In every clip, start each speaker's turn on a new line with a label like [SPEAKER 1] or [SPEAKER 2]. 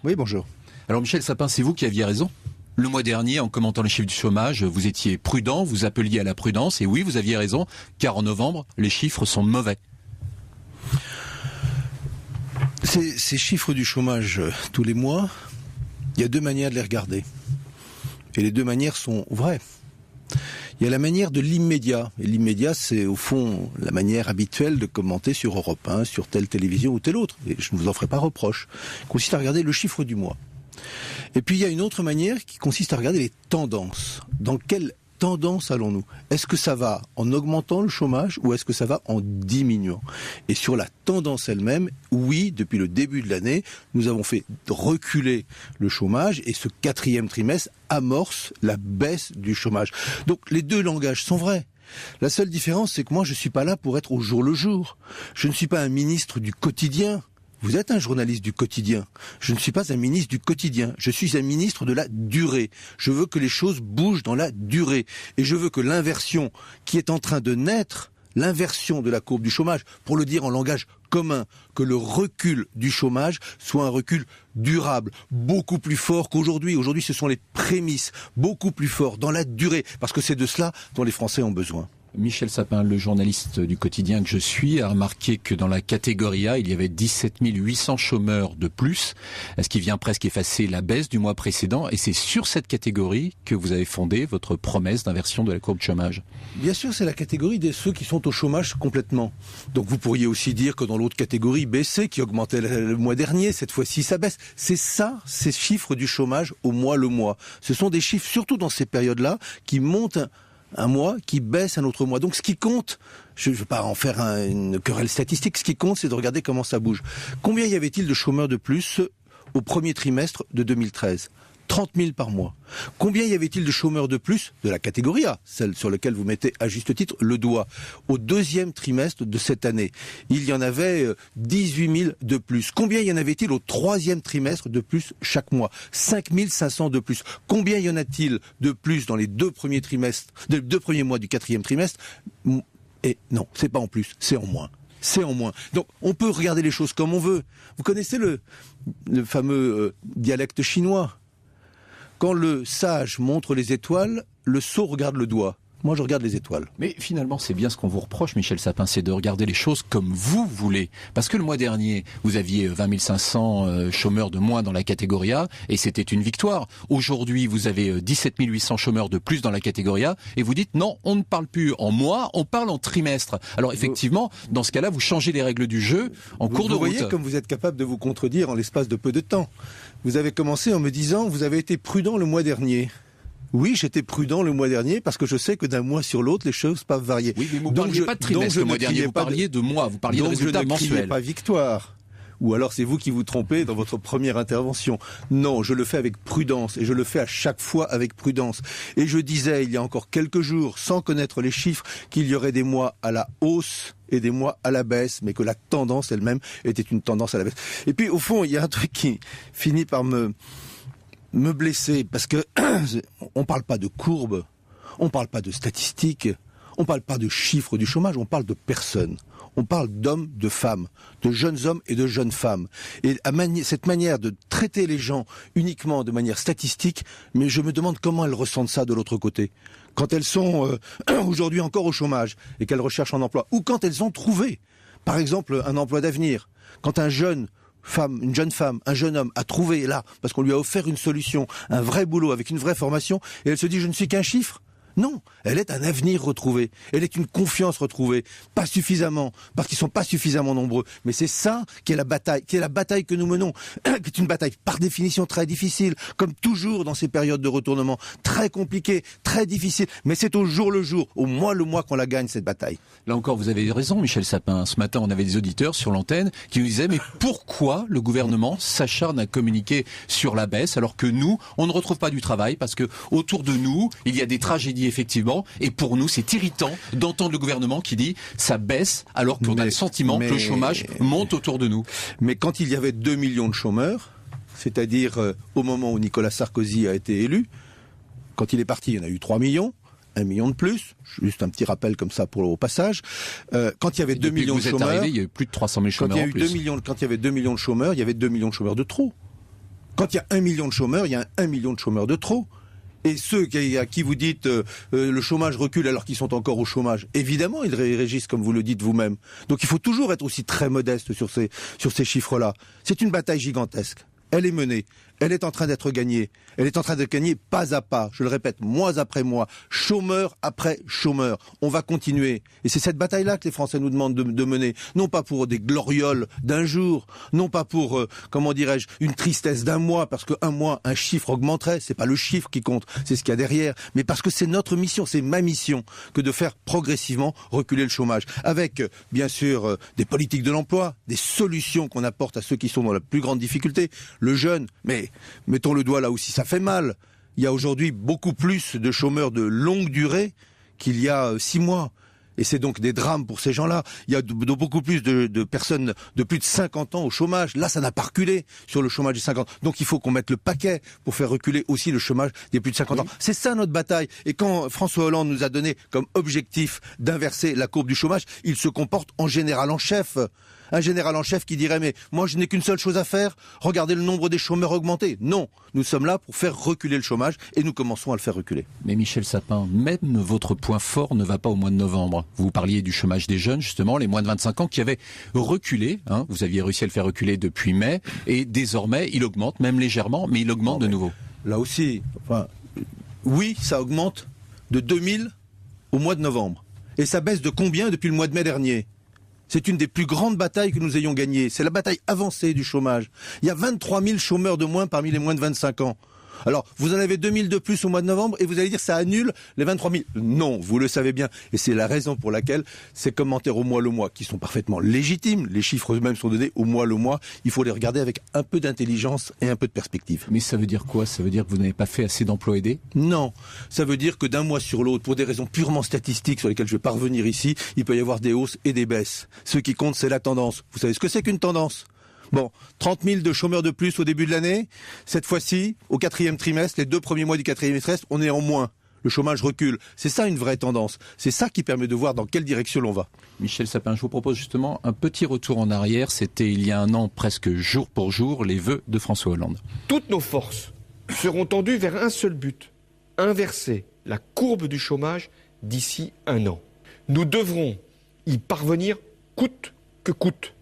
[SPEAKER 1] Oui, bonjour.
[SPEAKER 2] Alors Michel Sapin, c'est vous qui aviez raison. Le mois dernier, en commentant les chiffres du chômage, vous étiez prudent, vous appeliez à la prudence, et oui, vous aviez raison, car en novembre, les chiffres sont mauvais.
[SPEAKER 1] Ces chiffres du chômage tous les mois, il y a deux manières de les regarder. Et les deux manières sont vraies. Il y a la manière de l'immédiat. Et l'immédiat, c'est au fond la manière habituelle de commenter sur Europe 1, sur telle télévision ou telle autre. Et je ne vous en ferai pas reproche. Il consiste à regarder le chiffre du mois. Et puis il y a une autre manière qui consiste à regarder les tendances. Dans quelle tendance allons-nous ? Est-ce que ça va en augmentant le chômage ou est-ce que ça va en diminuant ? Et sur la tendance elle-même, oui, depuis le début de l'année, nous avons fait reculer le chômage et ce quatrième trimestre amorce la baisse du chômage. Donc les deux langages sont vrais. La seule différence, c'est que moi, je ne suis pas là pour être au jour le jour. Je ne suis pas un ministre du quotidien. Vous êtes un journaliste du quotidien. Je ne suis pas un ministre du quotidien. Je suis un ministre de la durée. Je veux que les choses bougent dans la durée. Et je veux que l'inversion qui est en train de naître, l'inversion de la courbe du chômage, pour le dire en langage commun, que le recul du chômage soit un recul durable, beaucoup plus fort qu'aujourd'hui. Aujourd'hui, ce sont les prémices, beaucoup plus forts dans la durée, parce que c'est de cela dont les Français ont besoin.
[SPEAKER 2] Michel Sapin, le journaliste du quotidien que je suis, a remarqué que dans la catégorie A, il y avait 17 800 chômeurs de plus, ce qui vient presque effacer la baisse du mois précédent. Et c'est sur cette catégorie que vous avez fondé votre promesse d'inversion de la courbe de chômage.
[SPEAKER 1] Bien sûr, c'est la catégorie de ceux qui sont au chômage complètement. Donc vous pourriez aussi dire que dans l'autre catégorie, BC, qui augmentait le mois dernier, cette fois-ci ça baisse. C'est ça, ces chiffres du chômage au mois le mois. Ce sont des chiffres, surtout dans ces périodes-là, qui montent un mois, qui baisse un autre mois. Donc ce qui compte, je ne veux pas en faire une querelle statistique, ce qui compte c'est de regarder comment ça bouge. Combien y avait-il de chômeurs de plus au premier trimestre de 2013 ? 30 000 par mois. Combien y avait-il de chômeurs de plus de la catégorie A, celle sur laquelle vous mettez à juste titre le doigt, au deuxième trimestre de cette année? Il y en avait 18 000 de plus. Combien y en avait-il au troisième trimestre de plus chaque mois? 5 500 de plus. Combien y en a-t-il de plus dans les deux premiers mois du quatrième trimestre? Et non, c'est pas en plus, c'est en moins. C'est en moins. Donc, on peut regarder les choses comme on veut. Vous connaissez le fameux dialecte chinois? Quand le sage montre les étoiles, le sot regarde le doigt. Moi, je regarde les étoiles.
[SPEAKER 2] Mais finalement, c'est bien ce qu'on vous reproche, Michel Sapin, c'est de regarder les choses comme vous voulez. Parce que le mois dernier, vous aviez 20 500 chômeurs de moins dans la catégorie A, et c'était une victoire. Aujourd'hui, vous avez 17 800 chômeurs de plus dans la catégorie A, et vous dites non, on ne parle plus en mois, on parle en trimestre. Alors effectivement, dans ce cas-là, vous changez les règles du jeu en cours de route.
[SPEAKER 1] Vous voyez comme vous êtes capable de vous contredire en l'espace de peu de temps. Vous avez commencé en me disant, vous avez été prudent le mois dernier. Oui, j'étais prudent le mois dernier parce que je sais que d'un mois sur l'autre, les choses peuvent varier.
[SPEAKER 2] Oui, mais vous ne parliez pas de trimestre le mois dernier, vous parliez de mois, vous parliez de résultats mensuels.
[SPEAKER 1] Je ne criais pas victoire. Ou alors c'est vous qui vous trompez dans votre première intervention. Non, je le fais avec prudence et je le fais à chaque fois avec prudence. Et je disais il y a encore quelques jours, sans connaître les chiffres, qu'il y aurait des mois à la hausse et des mois à la baisse, mais que la tendance elle-même était une tendance à la baisse. Et puis au fond, il y a un truc qui finit par me blesser, parce que on parle pas de courbes, on parle pas de statistiques, on parle pas de chiffres du chômage, on parle de personnes. On parle d'hommes, de femmes, de jeunes hommes et de jeunes femmes. Et cette manière de traiter les gens uniquement de manière statistique, mais je me demande comment elles ressentent ça de l'autre côté. Quand elles sont aujourd'hui encore au chômage et qu'elles recherchent un emploi, ou quand elles ont trouvé, par exemple, un emploi d'avenir. Quand une jeune femme, un jeune homme a trouvé là, parce qu'on lui a offert une solution, un vrai boulot avec une vraie formation, et elle se dit je ne suis qu'un chiffre. Non, elle est un avenir retrouvé, elle est une confiance retrouvée, pas suffisamment, parce qu'ils sont pas suffisamment nombreux, mais c'est ça qui est la bataille que nous menons, qui est une bataille par définition très difficile, comme toujours dans ces périodes de retournement, très compliquée, très difficile, mais c'est au jour le jour, au mois le mois qu'on la gagne cette bataille.
[SPEAKER 2] Là encore, vous avez raison, Michel Sapin. Ce matin, on avait des auditeurs sur l'antenne qui nous disaient mais pourquoi le gouvernement s'acharne à communiquer sur la baisse alors que nous, on ne retrouve pas du travail parce que autour de nous, il y a des tragédies effectivement, et pour nous c'est irritant d'entendre le gouvernement qui dit ça baisse alors qu'on a le sentiment que le chômage monte autour de nous.
[SPEAKER 1] Mais quand il y avait 2 millions de chômeurs, c'est-à-dire au moment où Nicolas Sarkozy a été élu, quand il est parti il y en a eu 3 millions, 1 million de plus, juste un petit rappel comme ça au passage. Quand il y avait 2 millions de chômeurs,
[SPEAKER 2] arrivé, il y a eu plus de 300 000 chômeurs en plus.
[SPEAKER 1] Quand il y avait 2 millions de chômeurs, il y avait 2 millions de chômeurs de trop. Quand il y a 1 million de chômeurs, il y a 1 million de chômeurs de trop. Et ceux à qui vous dites le chômage recule alors qu'ils sont encore au chômage, évidemment ils réagissent comme vous le dites vous-même. Donc il faut toujours être aussi très modeste sur ces chiffres-là. C'est une bataille gigantesque. Elle est menée. Elle est en train d'être gagnée. Elle est en train d'être gagnée pas à pas. Je le répète, mois après mois, chômeur après chômeur. On va continuer. Et c'est cette bataille-là que les Français nous demandent de mener. Non pas pour des glorioles d'un jour. Non pas pour, comment dirais-je, une tristesse d'un mois. Parce qu'un mois, un chiffre augmenterait. C'est pas le chiffre qui compte. C'est ce qu'il y a derrière. Mais parce que c'est notre mission, c'est ma mission, que de faire progressivement reculer le chômage. Avec, bien sûr, des politiques de l'emploi, des solutions qu'on apporte à ceux qui sont dans la plus grande difficulté. Le jeune, mais mettons le doigt là où si ça fait mal. Il y a aujourd'hui beaucoup plus de chômeurs de longue durée qu'il y a 6 mois. Et c'est donc des drames pour ces gens-là. Il y a beaucoup plus de personnes de plus de 50 ans au chômage. Là, ça n'a pas reculé sur le chômage des 50 ans. Donc il faut qu'on mette le paquet pour faire reculer aussi le chômage des plus de 50 ans. C'est ça notre bataille. Et quand François Hollande nous a donné comme objectif d'inverser la courbe du chômage, il se comporte en général en chef. Un général en chef qui dirait mais moi je n'ai qu'une seule chose à faire, regardez le nombre des chômeurs augmenter. Non, nous sommes là pour faire reculer le chômage et nous commençons à le faire reculer.
[SPEAKER 2] Mais Michel Sapin, même votre point fort ne va pas au mois de novembre. Vous parliez du chômage des jeunes, justement, les moins de 25 ans qui avaient reculé. Vous aviez réussi à le faire reculer depuis mai et désormais il augmente, même légèrement, mais il augmente de nouveau.
[SPEAKER 1] Là aussi, oui, ça augmente de 2000 au mois de novembre. Et ça baisse de combien depuis le mois de mai dernier ? C'est une des plus grandes batailles que nous ayons gagnées. C'est la bataille avancée du chômage. Il y a 23 000 chômeurs de moins parmi les moins de 25 ans. Alors, vous en avez 2000 de plus au mois de novembre et vous allez dire ça annule les 23 000. Non, vous le savez bien. Et c'est la raison pour laquelle ces commentaires au mois le mois, qui sont parfaitement légitimes, les chiffres eux-mêmes sont donnés au mois le mois, il faut les regarder avec un peu d'intelligence et un peu de perspective.
[SPEAKER 2] Mais ça veut dire quoi ? Ça veut dire que vous n'avez pas fait assez d'emplois aidés ?
[SPEAKER 1] Non, ça veut dire que d'un mois sur l'autre, pour des raisons purement statistiques sur lesquelles je vais pas revenir ici, il peut y avoir des hausses et des baisses. Ce qui compte, c'est la tendance. Vous savez ce que c'est qu'une tendance ? Bon, 30 000 de chômeurs de plus au début de l'année. Cette fois-ci, au 4e trimestre, les 2 premiers mois du 4e trimestre, on est en moins. Le chômage recule. C'est ça une vraie tendance. C'est ça qui permet de voir dans quelle direction l'on va.
[SPEAKER 2] Michel Sapin, je vous propose justement un petit retour en arrière. C'était il y a un an, presque jour pour jour, les vœux de François Hollande.
[SPEAKER 3] Toutes nos forces seront tendues vers un seul but. Inverser la courbe du chômage d'ici un an. Nous devrons y parvenir coûte que coûte.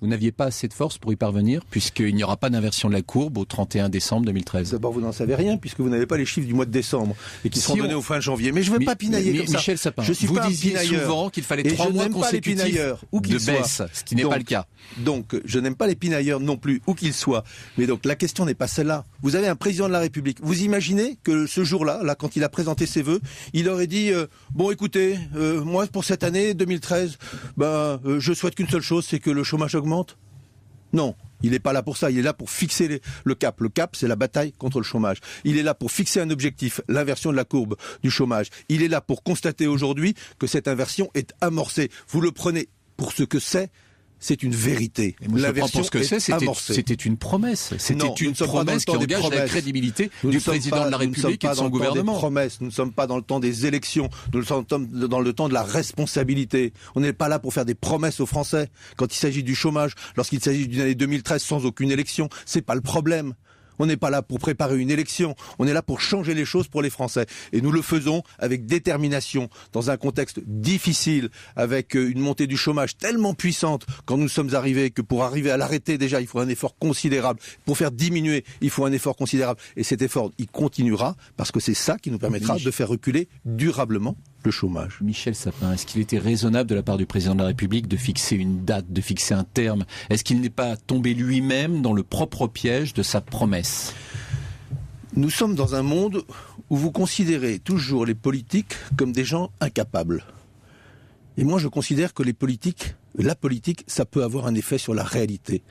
[SPEAKER 2] Vous n'aviez pas assez de force pour y parvenir, puisqu'il n'y aura pas d'inversion de la courbe au 31 décembre 2013.
[SPEAKER 1] D'abord, vous n'en savez rien, puisque vous n'avez pas les chiffres du mois de décembre, et qui seront donnés au fin janvier. Mais je ne veux pas pinailler comme ça.
[SPEAKER 2] Michel Sapin,
[SPEAKER 1] je suis
[SPEAKER 2] vous
[SPEAKER 1] pas
[SPEAKER 2] disiez souvent qu'il fallait 3 mois consécutifs de baisse, ce qui n'est pas le cas.
[SPEAKER 1] Donc, je n'aime pas les pinailleurs non plus, où qu'ils soient. Mais donc, la question n'est pas celle-là. Vous avez un président de la République. Vous imaginez que ce jour-là, là, quand il a présenté ses vœux, il aurait dit bon, écoutez, moi, pour cette année 2013, je souhaite qu'une seule chose, c'est que le chômage augmente. Non, il n'est pas là pour ça, il est là pour fixer le cap. Le cap, c'est la bataille contre le chômage. Il est là pour fixer un objectif, l'inversion de la courbe du chômage. Il est là pour constater aujourd'hui que cette inversion est amorcée. Vous le prenez pour ce que c'est une vérité.
[SPEAKER 2] L'inversion pour ce que c'était une promesse. C'était une promesse qui engage la crédibilité du président de la République et de son gouvernement.
[SPEAKER 1] Nous ne sommes pas dans le temps des élections. Nous sommes dans le temps de la responsabilité. On n'est pas là pour faire des promesses aux Français. Quand il s'agit du chômage, lorsqu'il s'agit d'une année 2013 sans aucune élection, c'est pas le problème. On n'est pas là pour préparer une élection, on est là pour changer les choses pour les Français. Et nous le faisons avec détermination, dans un contexte difficile, avec une montée du chômage tellement puissante quand nous sommes arrivés, que pour arriver à l'arrêter déjà, il faut un effort considérable. Pour faire diminuer, il faut un effort considérable. Et cet effort, il continuera, parce que c'est ça qui nous permettra de faire reculer durablement le chômage.
[SPEAKER 2] Michel Sapin, est-ce qu'il était raisonnable de la part du président de la République de fixer une date, de fixer un terme ? Est-ce qu'il n'est pas tombé lui-même dans le propre piège de sa promesse ?
[SPEAKER 1] Nous sommes dans un monde où vous considérez toujours les politiques comme des gens incapables. Et moi, je considère que la politique, ça peut avoir un effet sur la réalité.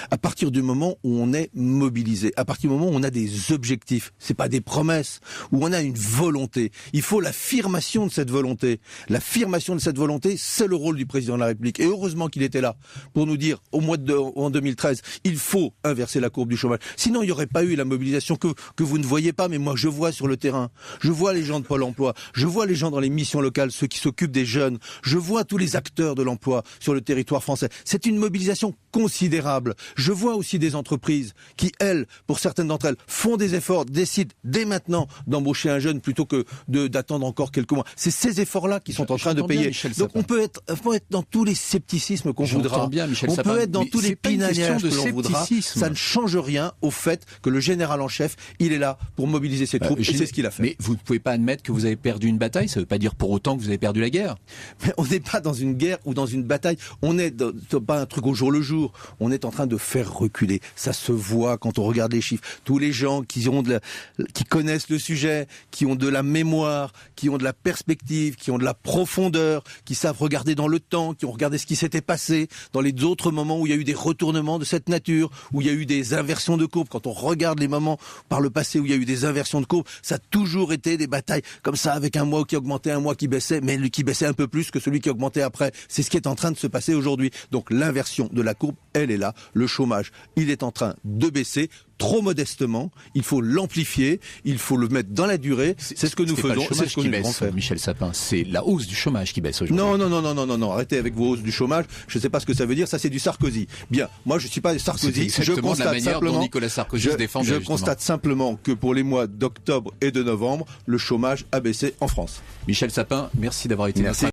[SPEAKER 1] À partir du moment où on est mobilisé, à partir du moment où on a des objectifs, c'est pas des promesses, où on a une volonté. Il faut l'affirmation de cette volonté. L'affirmation de cette volonté, c'est le rôle du président de la République. Et heureusement qu'il était là pour nous dire, en 2013, il faut inverser la courbe du chômage. Sinon, il n'y aurait pas eu la mobilisation que vous ne voyez pas, mais moi, je vois sur le terrain. Je vois les gens de Pôle emploi. Je vois les gens dans les missions locales, ceux qui s'occupent des jeunes. Je vois tous les acteurs de l'emploi sur le le territoire français. C'est une mobilisation considérable. Je vois aussi des entreprises qui, elles, pour certaines d'entre elles, font des efforts, décident dès maintenant d'embaucher un jeune plutôt que d'attendre encore quelques mois. C'est ces efforts-là qui sont en train de payer. Donc on peut être dans tous les scepticismes qu'on voudra.
[SPEAKER 2] Bien,
[SPEAKER 1] on peut être dans tous les pinailleries que l'on voudra. Ça ne change rien au fait que le général en chef, il est là pour mobiliser ses troupes, et c'est ce qu'il a fait.
[SPEAKER 2] Mais vous ne pouvez pas admettre que vous avez perdu une bataille, ça ne veut pas dire pour autant que vous avez perdu la guerre.
[SPEAKER 1] Mais on n'est pas dans une guerre ou dans une bataille, on n'est pas un truc au jour le jour, on est en train de faire reculer. Ça se voit quand on regarde les chiffres. Tous les gens qui connaissent le sujet, qui ont de la mémoire, qui ont de la perspective, qui ont de la profondeur, qui savent regarder dans le temps, qui ont regardé ce qui s'était passé dans les autres moments où il y a eu des retournements de cette nature, où il y a eu des inversions de courbes. Quand on regarde les moments par le passé où il y a eu des inversions de courbes, ça a toujours été des batailles comme ça, avec un mois qui augmentait, un mois qui baissait, mais qui baissait un peu plus que celui qui augmentait après. C'est ce qui est en train de se passer aujourd'hui. Donc l'inversion de la courbe, elle est là. Le chômage, il est en train de baisser. Trop modestement, il faut l'amplifier, il faut le mettre dans la durée. C'est ce que nous faisons, c'est ce que nous devons faire.
[SPEAKER 2] Michel Sapin, c'est la hausse du chômage qui baisse aujourd'hui.
[SPEAKER 1] Non, arrêtez avec vos hausses du chômage. Je ne sais pas ce que ça veut dire. Ça, c'est du Sarkozy. Bien, moi, je suis pas Sarkozy.
[SPEAKER 2] Je constate la manière dont Nicolas Sarkozy se défendait.
[SPEAKER 1] Je constate simplement que pour les mois d'octobre et de novembre, le chômage a baissé en France.
[SPEAKER 2] Michel Sapin, merci d'avoir été notre